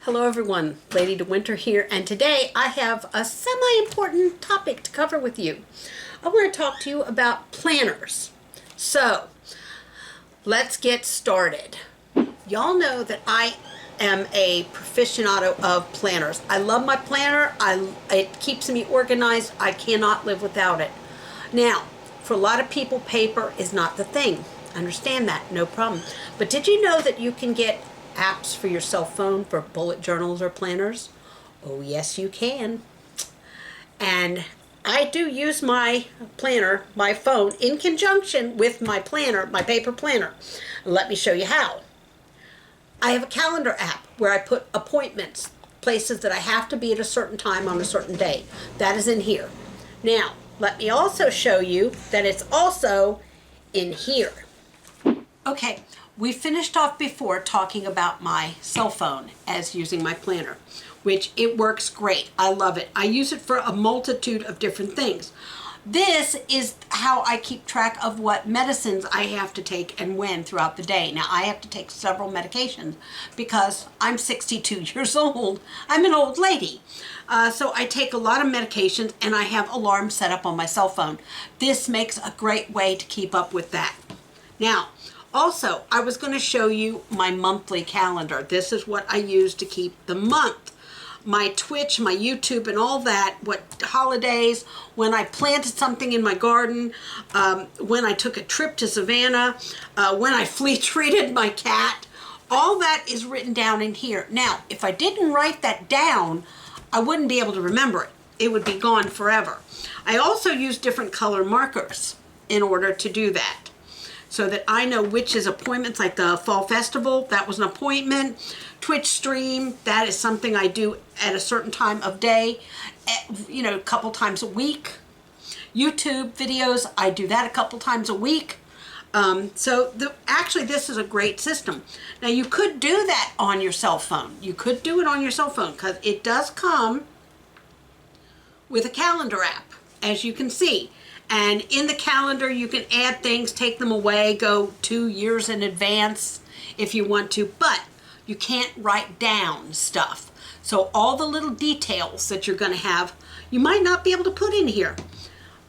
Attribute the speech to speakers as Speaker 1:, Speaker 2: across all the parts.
Speaker 1: Hello everyone, Ladydewinter here, and today I have a semi-important topic to cover with you. I want to talk to you about planners. So, let's get started. Y'all know that I am a aficionado of planners. I love my planner. It keeps me organized. I cannot live without it. Now, for a lot of people, paper is not the thing. Understand that, no problem. But did you know that you can get apps for your cell phone for bullet journals or planners? Oh yes, you can. And I do use my planner, my phone, in conjunction with my planner, my paper planner. Let me show you how. I have a calendar app where I put appointments, places that I have to be at a certain time on a certain day. That is in here. Now, let me also show you that it's also in here. Okay. We finished off before talking about my cell phone as using my planner, which it works great. I love it. I use it for a multitude of different things. This is how I keep track of what medicines I have to take and when throughout the day. Now, I have to take several medications because I'm 62 years old. I'm an old lady. So I take a lot of medications and I have alarms set up on my cell phone. This makes a great way to keep up with that. Now, also, I was going to show you my monthly calendar. This is what I use to keep the month. My Twitch, my YouTube, and all that, what holidays, when I planted something in my garden, when I took a trip to Savannah, when I flea treated my cat, all that is written down in here. Now, if I didn't write that down, I wouldn't be able to remember it. It would be gone forever. I also use different color markers in order to do that, so that I know which is appointments, like the Fall Festival, that was an appointment. Twitch stream, that is something I do at a certain time of day, a couple times a week. YouTube videos, I do that a couple times a week. Actually, this is a great system. Now, you could do that on your cell phone. You could do it on your cell phone because it does come with a calendar app, as you can see. And in the calendar, you can add things, take them away, go 2 years in advance if you want to, but you can't write down stuff. So all the little details that you're going to have, you might not be able to put in here.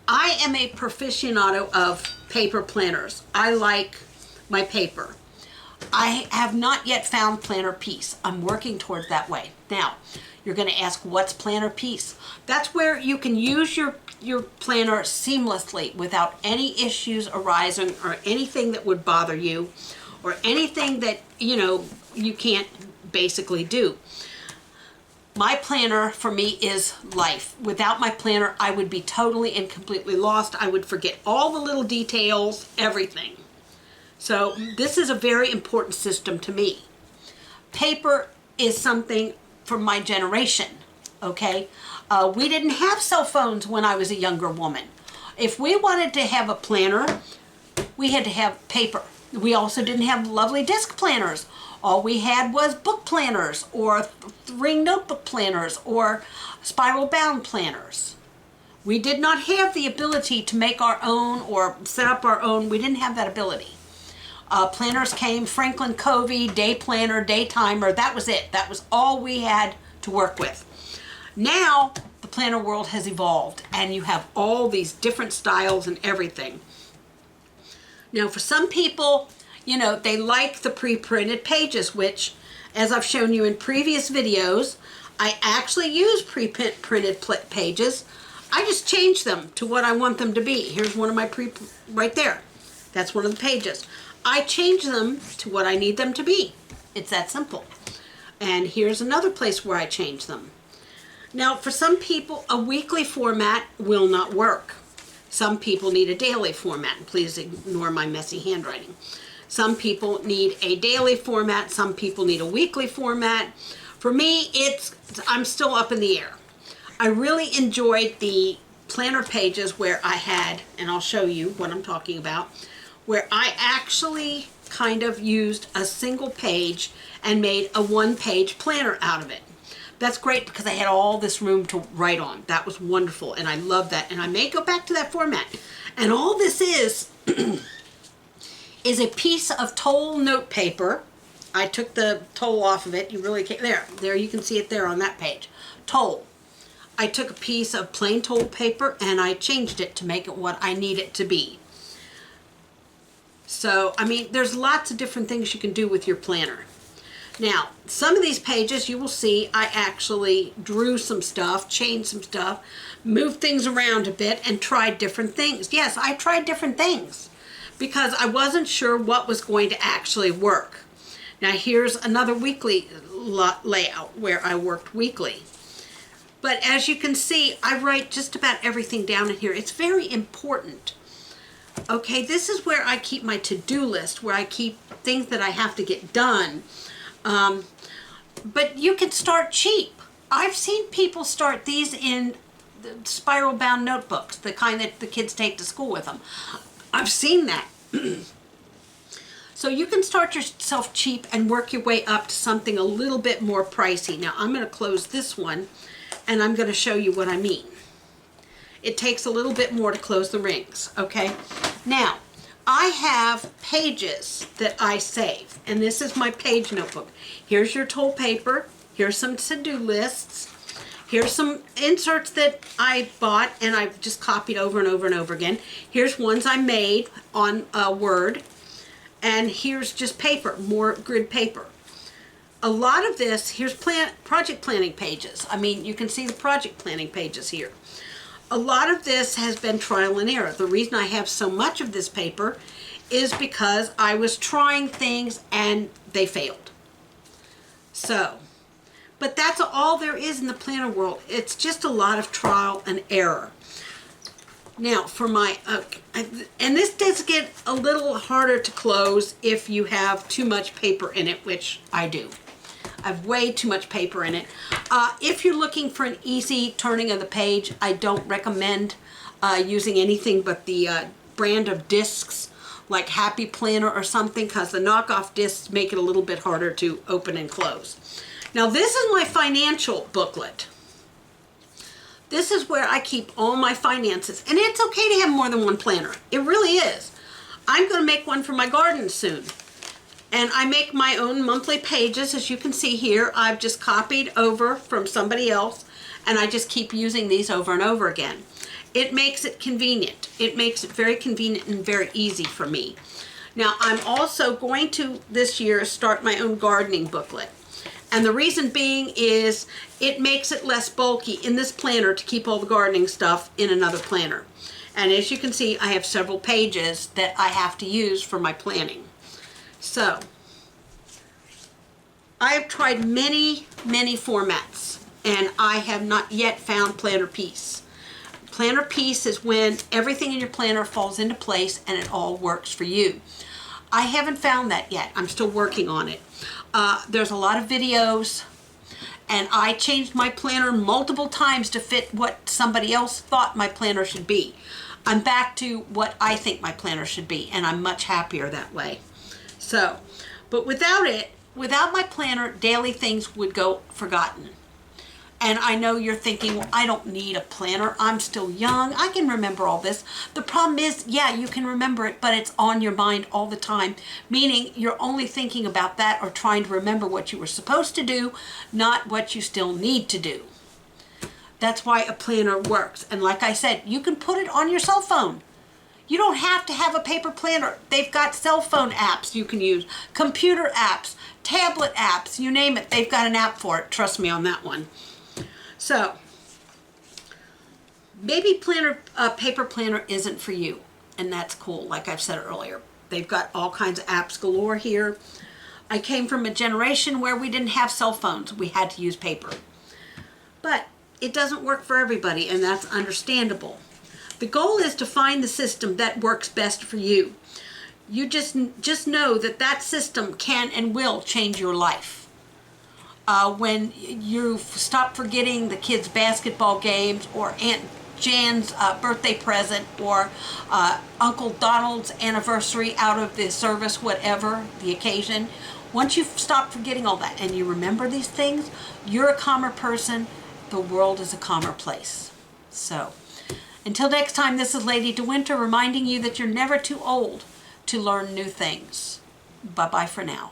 Speaker 1: I am a aficionado of paper planners. I like my paper. I have not yet found planner peace. I'm working toward that way. Now, you're going to ask, what's planner peace? That's where you can use your planner seamlessly without any issues arising or anything that would bother you or anything that, you can't basically do. My planner for me is life. Without my planner, I would be totally and completely lost. I would forget all the little details, everything. So this is a very important system to me. Paper is something for my generation, okay? We didn't have cell phones when I was a younger woman. If we wanted to have a planner, we had to have paper. We also didn't have lovely disc planners. All we had was book planners or ring notebook planners or spiral bound planners. We did not have the ability to make our own or set up our own. We didn't have that ability. Planners came, Franklin Covey, day planner, day timer. That was it. That was all we had to work with. Now, the planner world has evolved, and you have all these different styles and everything. Now, for some people, they like the pre-printed pages, which, as I've shown you in previous videos, I actually use pre-printed pages. I just change them to what I want them to be. Here's one of my right there. That's one of the pages. I change them to what I need them to be. It's that simple. And here's another place where I change them. Now, for some people, a weekly format will not work. Some people need a daily format. Please ignore my messy handwriting. Some people need a daily format. Some people need a weekly format. For me, I'm still up in the air. I really enjoyed the planner pages where I had, and I'll show you what I'm talking about, where I actually kind of used a single page and made a one-page planner out of it. That's great because I had all this room to write on. That was wonderful, and I love that. And I may go back to that format. And all this is a piece of toll note paper I took the toll off of it. You really can't, there you can see it there on that page. Toll. I took a piece of plain toll paper and I changed it to make it what I need it to be. So, I mean, there's lots of different things you can do with your planner. Now, some of these pages you will see I actually drew some stuff, changed some stuff, moved things around a bit, and tried different things. Yes, I tried different things because I wasn't sure what was going to actually work. Now, here's another weekly layout where I worked weekly. But as you can see, I write just about everything down in here. It's very important. Okay, this is where I keep my to-do list, where I keep things that I have to get done. But you can start cheap. I've seen people start these in spiral bound notebooks, the kind that the kids take to school with them. I've seen that. So you can start yourself cheap and work your way up to something a little bit more pricey. Now I'm going to close this one and I'm going to show you what I mean. It takes a little bit more to close the rings, okay? Now, I have pages that I save, and this is my page notebook. Here's your toll paper. Here's some to-do lists. Here's some inserts that I bought and I've just copied over and over and over again. Here's ones I made on Word. And here's just paper, more grid paper. A lot of this, here's project planning pages. I mean, you can see the project planning pages here. A lot of this has been trial and error. The reason I have so much of this paper is because I was trying things and they failed. So, but that's all there is in the planner world. It's just a lot of trial and error. Now, for my, and this does get a little harder to close if you have too much paper in it, which I do. I have way too much paper in it. If you're looking for an easy turning of the page, I don't recommend using anything but the brand of discs like Happy Planner or something, because the knockoff discs make it a little bit harder to open and close. Now, this is my financial booklet. This is where I keep all my finances, and it's okay to have more than one planner. It really is. I'm going to make one for my garden soon. And I make my own monthly pages, as you can see here. I've just copied over from somebody else, and I just keep using these over and over again. It makes it convenient. It makes it very convenient and very easy for me. Now, I'm also going to, this year, start my own gardening booklet. And the reason being is it makes it less bulky in this planner to keep all the gardening stuff in another planner. And as you can see, I have several pages that I have to use for my planning. So, I have tried many, many formats, and I have not yet found Planner Peace. Planner Peace is when everything in your planner falls into place and it all works for you. I haven't found that yet. I'm still working on it. There's a lot of videos, and I changed my planner multiple times to fit what somebody else thought my planner should be. I'm back to what I think my planner should be, and I'm much happier that way. So, but without it, without my planner, daily things would go forgotten. And I know you're thinking, well, I don't need a planner. I'm still young. I can remember all this. The problem is, yeah, you can remember it, but it's on your mind all the time, meaning you're only thinking about that or trying to remember what you were supposed to do, not what you still need to do. That's why a planner works. And like I said, you can put it on your cell phone. You don't have to have a paper planner. They've got cell phone apps you can use, computer apps, tablet apps, you name it. They've got an app for it. Trust me on that one. So, maybe paper planner isn't for you, and that's cool, like I've said earlier. They've got all kinds of apps galore here. I came from a generation where we didn't have cell phones. We had to use paper. But it doesn't work for everybody, and that's understandable. The goal is to find the system that works best for you. You just know that that system can and will change your life. When you stop forgetting the kids' basketball games, or Aunt Jan's birthday present, or Uncle Donald's anniversary out of the service, whatever the occasion, once you stop forgetting all that and you remember these things, you're a calmer person. The world is a calmer place. So, until next time, this is Ladydewinter reminding you that you're never too old to learn new things. Bye-bye for now.